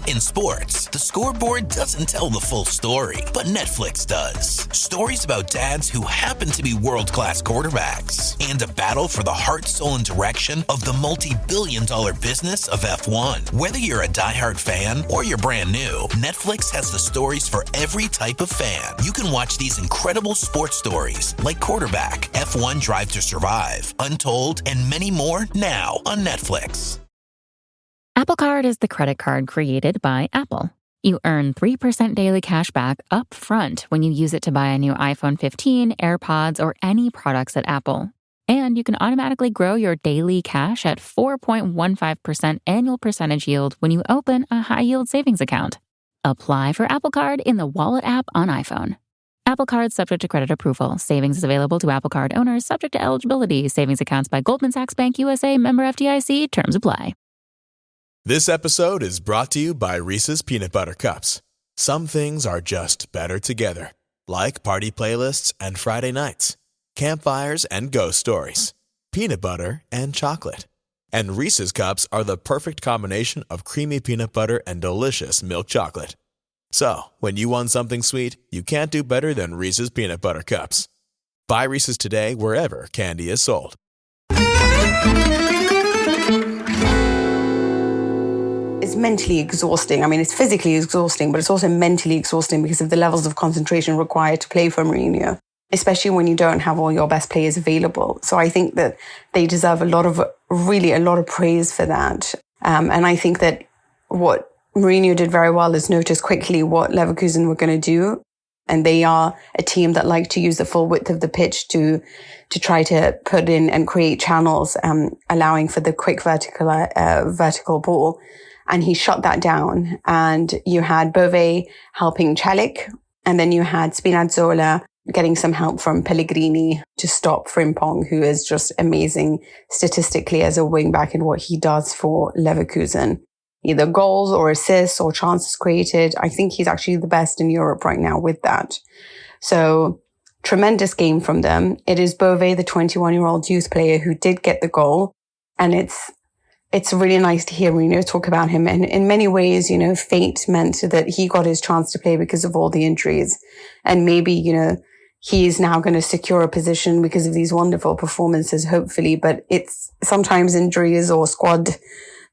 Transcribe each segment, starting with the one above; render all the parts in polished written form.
In sports, the scoreboard doesn't tell the full story, but Netflix does. Stories about dads who happen to be world-class quarterbacks and a battle for the heart, soul, and direction of the multi-billion-dollar business of F1. Whether you're a diehard fan or you're brand new, Netflix has the stories for every type of fan. You can watch these incredible sports stories like Quarterback, F1 Drive to Survive, Untold, and many more now on Netflix. Apple Card is the credit card created by Apple. You earn 3% daily cash back up front when you use it to buy a new iPhone 15, AirPods, or any products at Apple. And you can automatically grow your daily cash at 4.15% annual percentage yield when you open a high-yield savings account. Apply for Apple Card in the Wallet app on iPhone. Apple Card subject to credit approval. Savings is available to Apple Card owners subject to eligibility. Savings accounts by Goldman Sachs Bank USA, member FDIC. Terms apply. This episode is brought to you by Reese's Peanut Butter Cups. Some things are just better together, like party playlists and Friday nights, campfires and ghost stories, peanut butter and chocolate. And Reese's Cups are the perfect combination of creamy peanut butter and delicious milk chocolate. So, when you want something sweet, you can't do better than Reese's Peanut Butter Cups. Buy Reese's today wherever candy is sold. It's mentally exhausting. I mean, it's physically exhausting, but it's also mentally exhausting because of the levels of concentration required to play for Mourinho, especially when you don't have all your best players available. So I think that they deserve a lot of praise for that. And I think that what Mourinho did very well is notice quickly what Leverkusen were going to do. And they are a team that like to use the full width of the pitch to try to put in and create channels, allowing for the quick vertical ball. And he shut that down. And you had Bove helping Celik. And then you had Spinazzola getting some help from Pellegrini to stop Frimpong, who is just amazing statistically as a wing back in what he does for Leverkusen. Either goals or assists or chances created. I think he's actually the best in Europe right now with that. So tremendous game from them. It is Bove, the 21-year-old youth player, who did get the goal. And it's really nice to hear Mourinho talk about him. And in many ways, fate meant that he got his chance to play because of all the injuries. And maybe, he's now going to secure a position because of these wonderful performances, hopefully. But it's sometimes injuries or squad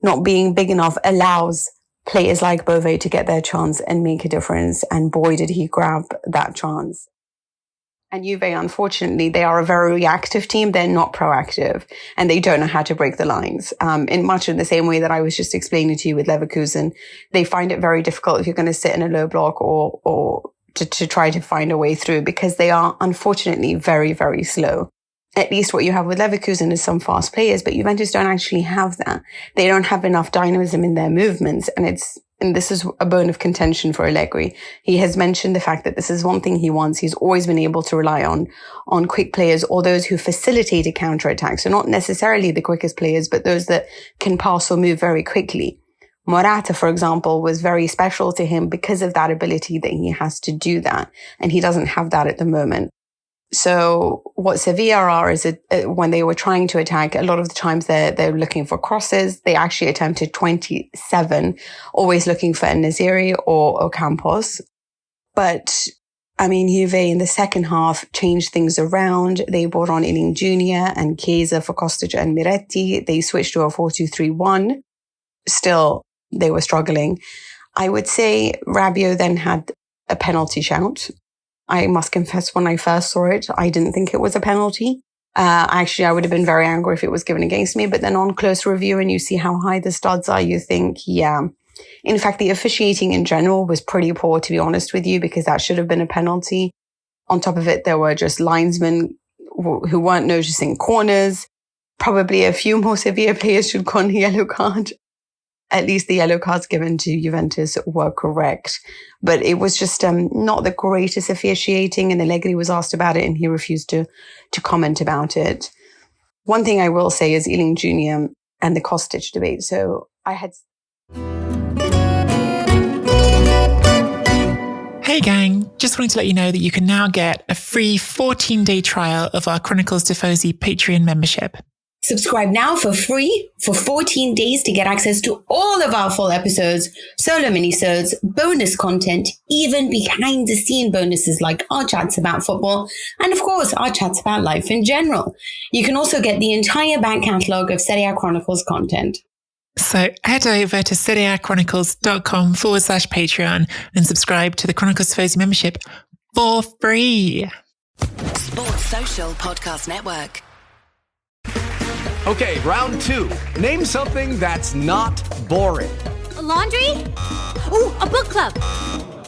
not being big enough allows players like Bove to get their chance and make a difference. And boy, did he grab that chance. And Juve, unfortunately, they are a very reactive team. They're not proactive and they don't know how to break the lines. In much in the same way that I was just explaining to you with Leverkusen, they find it very difficult if you're going to sit in a low block or to try to find a way through because they are unfortunately very, very slow. At least what you have with Leverkusen is some fast players, but Juventus don't actually have that. They don't have enough dynamism in their movements. And this is a bone of contention for Allegri. He has mentioned the fact that this is one thing he wants. He's always been able to rely on quick players or those who facilitate a counterattack. So not necessarily the quickest players, but those that can pass or move very quickly. Morata, for example, was very special to him because of that ability that he has to do that. And he doesn't have that at the moment. So what Sevilla are is when they were trying to attack, a lot of the times they're looking for crosses. They actually attempted 27, always looking for Naziri or Ocampos. But I mean, Juve in the second half changed things around. They brought on Ealing Jr. and Chiesa for Kostic and Miretti. They switched to a 4-2-3-1. Still, they were struggling. I would say Rabiot then had a penalty shout. I must confess, when I first saw it, I didn't think it was a penalty. Actually, I would have been very angry if it was given against me. But then on close review and you see how high the studs are, you think, yeah. In fact, the officiating in general was pretty poor, to be honest with you, because that should have been a penalty. On top of it, there were just linesmen who weren't noticing corners. Probably a few more Sevilla players should go on the yellow card. At least the yellow cards given to Juventus were correct. But it was just not the greatest officiating, and Allegri was asked about it and he refused to comment about it. One thing I will say is Ealing Jr. and the Kostic debate. So I had... Hey gang, just wanted to let you know that you can now get a free 14-day trial of our Chronicles Tifosi Patreon membership. Subscribe now for free for 14 days to get access to all of our full episodes, solo minisodes, bonus content, even behind the scene bonuses like our chats about football, and of course, our chats about life in general. You can also get the entire back catalogue of Serie A Chronicles content. So head over to serieachronicles.com/Patreon and subscribe to the Chronicles Tifosi membership for free. Sports Social Podcast Network. Okay, round two. Name something that's not boring. A laundry? Ooh, a book club.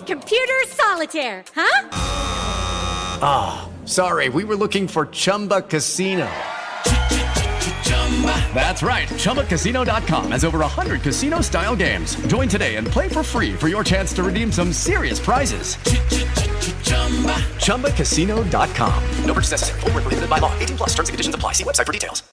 Computer solitaire, huh? Ah, oh, sorry, we were looking for Chumba Casino. That's right, ChumbaCasino.com has over 100 casino-style games. Join today and play for free for your chance to redeem some serious prizes. ChumbaCasino.com. No purchase necessary. Void where prohibited by law. 18+ terms and conditions apply. See website for details.